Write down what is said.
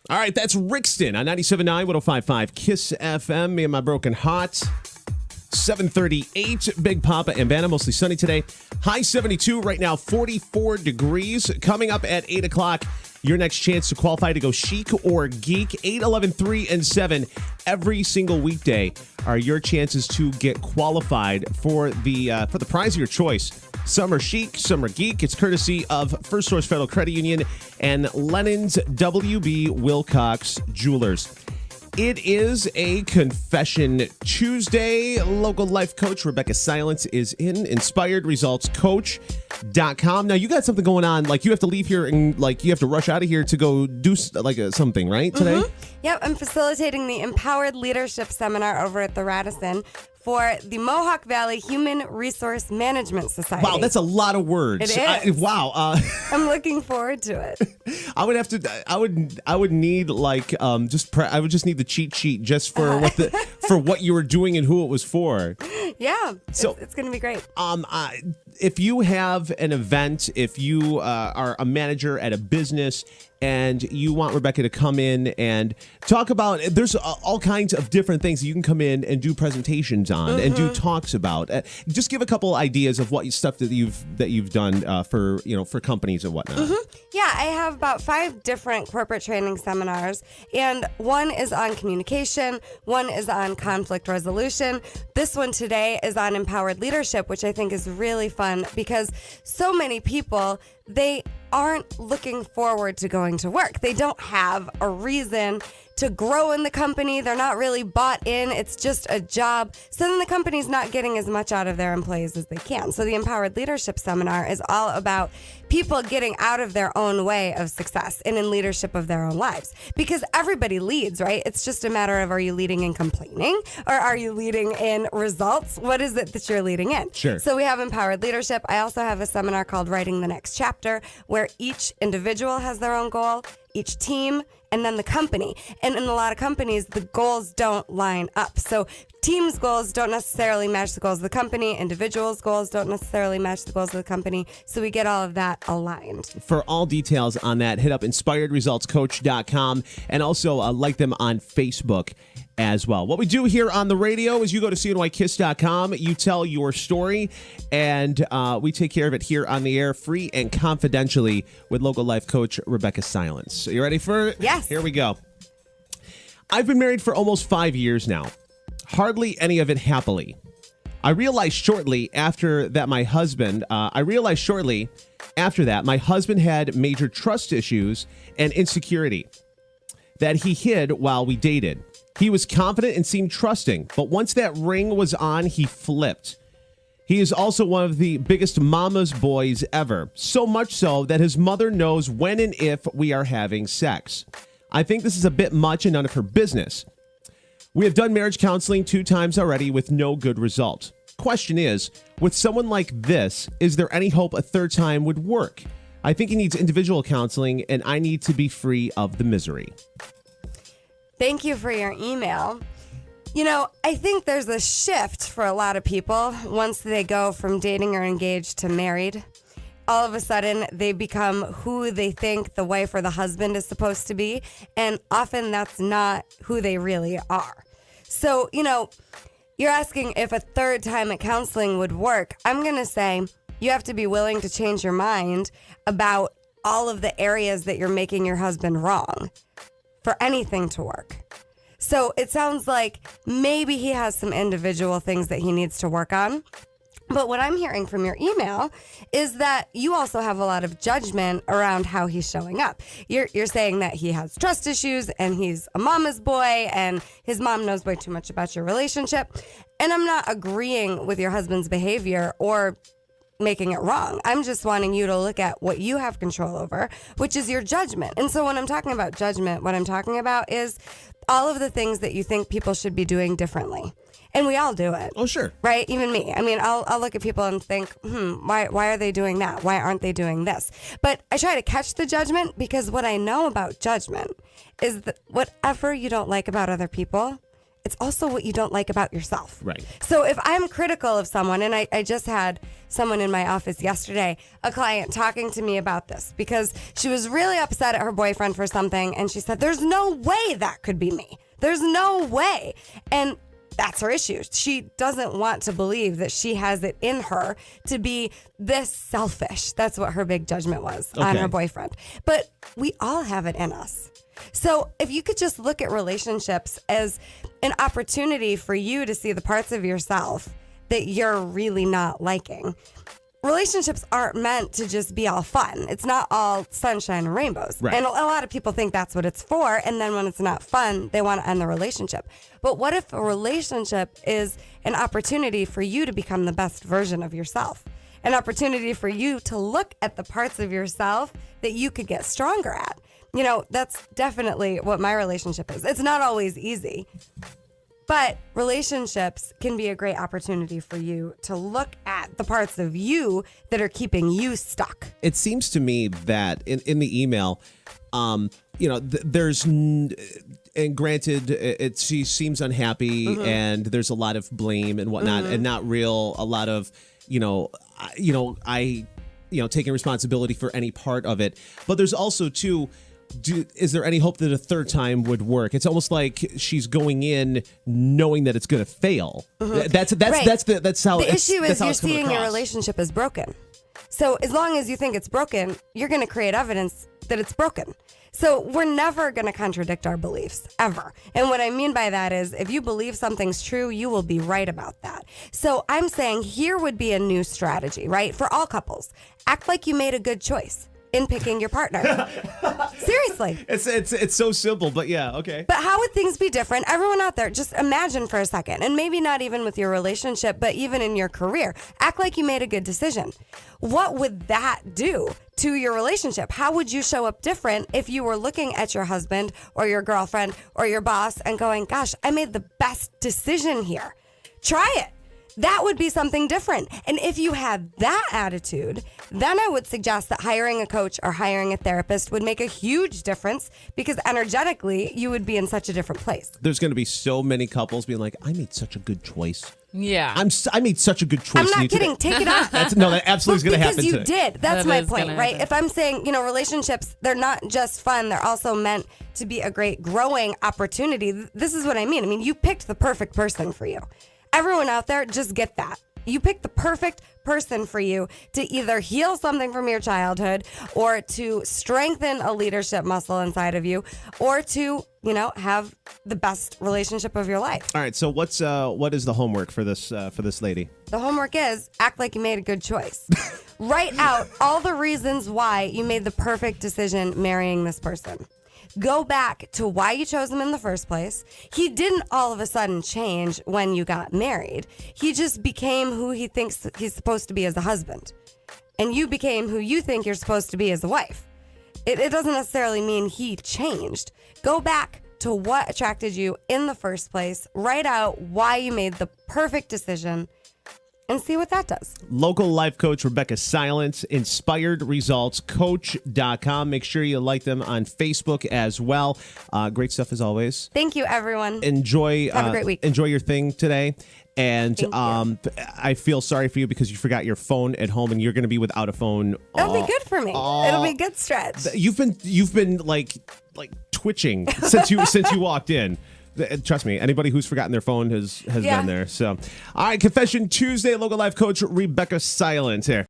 All right, that's Rixton on 97.9, 105.5 KISS FM. Me and my broken heart. 7:38, Big Papa and Banna, mostly sunny today. High 72 right now, 44 degrees. Coming up at 8 o'clock, your next chance to qualify to go chic or geek. 8, 11, 3, and 7 every single weekday are your chances to get qualified for the prize of your choice. Some are chic, some are geek. It's courtesy of First Source Federal Credit Union and Lennon's WB Wilcox Jewelers. It is a Confession Tuesday. Local life coach Rebecca Silence is in InspiredResultsCoach.com. Now, you got something going on. Like, you have to leave here and, like, you have to rush out of here to go do, something, right, today? Yep, I'm facilitating the Empowered Leadership Seminar over at the Radisson for the Mohawk Valley Human Resource Management Society. Wow, that's a lot of words. It is. Wow. I'm looking forward to it. I would have to. I would need like I would just need the cheat sheet just for for what you were doing and who it was for. Yeah, so it's going to be great. If you have an event, if you are a manager at a business and you want Rebecca to come in and talk about, there's all kinds of different things that you can come in and do presentations on and do talks about. Just give a couple ideas of what stuff that you've done for companies and whatnot. Yeah, I have about 5 different corporate training seminars, and one is on communication, one is on conflict resolution. This one today is on empowered leadership, which I think is really fun because so many people, they aren't looking forward to going to work. They don't have a reason to grow in the company. They're not really bought in. It's just a job. So then the company's not getting as much out of their employees as they can. So the Empowered Leadership Seminar is all about people getting out of their own way of success and in leadership of their own lives. Because everybody leads, right? It's just a matter of, are you leading in complaining or are you leading in results? What is it that you're leading in? Sure. So we have Empowered Leadership. I also have a seminar called Writing the Next Chapter, where each individual has their own goal, each team, and then the company. And in a lot of companies, the goals don't line up. So teams' goals don't necessarily match the goals of the company. Individuals' goals don't necessarily match the goals of the company. So we get all of that aligned. For all details on that, hit up InspiredResultsCoach.com and also like them on Facebook as well. What we do here on the radio is you go to CNYKiss.com, you tell your story, and we take care of it here on the air, free and confidentially, with local life coach Rebecca Silence. Are you ready for it? Yes. Here we go. I've been married for almost 5 years now. Hardly any of it happily. I realized shortly after that my husband had major trust issues and insecurity that he hid while we dated. He was confident and seemed trusting, but once that ring was on, he flipped. He is also one of the biggest mama's boys ever, so much so that his mother knows when and if we are having sex. I think this is a bit much and none of her business. We have done marriage counseling 2 times already with no good result. Question is, with someone like this, is there any hope a 3rd time would work? I think he needs individual counseling, and I need to be free of the misery. Thank you for your email. You know, I think there's a shift for a lot of people once they go from dating or engaged to married. All of a sudden, they become who they think the wife or the husband is supposed to be, and often that's not who they really are. So, you're asking if a 3rd time at counseling would work. I'm going to say you have to be willing to change your mind about all of the areas that you're making your husband wrong for anything to work. So it sounds like maybe he has some individual things that he needs to work on. But what I'm hearing from your email is that you also have a lot of judgment around how he's showing up. You're saying that he has trust issues and he's a mama's boy and his mom knows way too much about your relationship. And I'm not agreeing with your husband's behavior or making it wrong. I'm just wanting you to look at what you have control over, which is your judgment. And so when I'm talking about judgment, what I'm talking about is all of the things that you think people should be doing differently. And we all do it. Oh, sure. Right? Even me. I mean, I'll look at people and think, why are they doing that? Why aren't they doing this? But I try to catch the judgment because what I know about judgment is that whatever you don't like about other people it's also what you don't like about yourself. Right. So if I'm critical of someone, and I just had someone in my office yesterday, a client talking to me about this because she was really upset at her boyfriend for something. And she said, there's no way that could be me. There's no way. And that's her issue. She doesn't want to believe that she has it in her to be this selfish. That's what her big judgment was on her boyfriend. But we all have it in us. So if you could just look at relationships as an opportunity for you to see the parts of yourself that you're really not liking. Relationships aren't meant to just be all fun. It's not all sunshine and rainbows. Right. And a lot of people think that's what it's for. And then when it's not fun, they want to end the relationship. But what if a relationship is an opportunity for you to become the best version of yourself? An opportunity for you to look at the parts of yourself that you could get stronger at. You know, that's definitely what my relationship is. It's not always easy. But relationships can be a great opportunity for you to look at the parts of you that are keeping you stuck. It seems to me that in the email, and granted, she seems unhappy and there's a lot of blame and whatnot and not real, a lot of, taking responsibility for any part of it. But there's also, too, is there any hope that a third time would work? It's almost like she's going in knowing that it's going to fail. That's how the issue is you're it's coming seeing your across. relationship as broken. So as long as you think it's broken, you're going to create evidence that it's broken. So we're never going to contradict our beliefs, ever. And what I mean by that is if you believe something's true, you will be right about that. So I'm saying here would be a new strategy, right? For all couples, act like you made a good choice in picking your partner. Seriously. It's so simple, but yeah, okay. But how would things be different? Everyone out there, just imagine for a second, and maybe not even with your relationship, but even in your career, act like you made a good decision. What would that do to your relationship? How would you show up different if you were looking at your husband or your girlfriend or your boss and going, gosh, I made the best decision here. Try it. That would be something different. And if you had that attitude, then I would suggest that hiring a coach or hiring a therapist would make a huge difference because energetically you would be in such a different place. There's going to be so many couples being like, I made such a good choice. Yeah. I made such a good choice. I'm not kidding. Take it off. That absolutely is going to happen Because you today. did. That's That my is point, gonna right? happen. If I'm saying, relationships, they're not just fun. They're also meant to be a great growing opportunity. This is what I mean. I mean, you picked the perfect person for you. Everyone out there, just get that. You picked the perfect person for you to either heal something from your childhood or to strengthen a leadership muscle inside of you or to, have the best relationship of your life. All right, so what is the homework for this lady? The homework is act like you made a good choice. Write out all the reasons why you made the perfect decision marrying this person. Go back to why you chose him in the first place. He didn't all of a sudden change when you got married. He just became who he thinks he's supposed to be as a husband. And you became who you think you're supposed to be as a wife. It doesn't necessarily mean he changed. Go back to what attracted you in the first place. Write out why you made the perfect decision and see what that does. Local life coach Rebecca Silence, inspiredresultscoach.com. Make sure you like them on Facebook as well. Great stuff as always. Thank you, everyone. Enjoy. Have a great week. Enjoy your thing today. And Thank you. I feel sorry for you because you forgot your phone at home and you're going to be without a phone. It'll be good for me. It'll be a good stretch. You've been like twitching since you walked in. Trust me, anybody who's forgotten their phone has been there. So, all right, Confession Tuesday, local life coach Rebecca Silence here.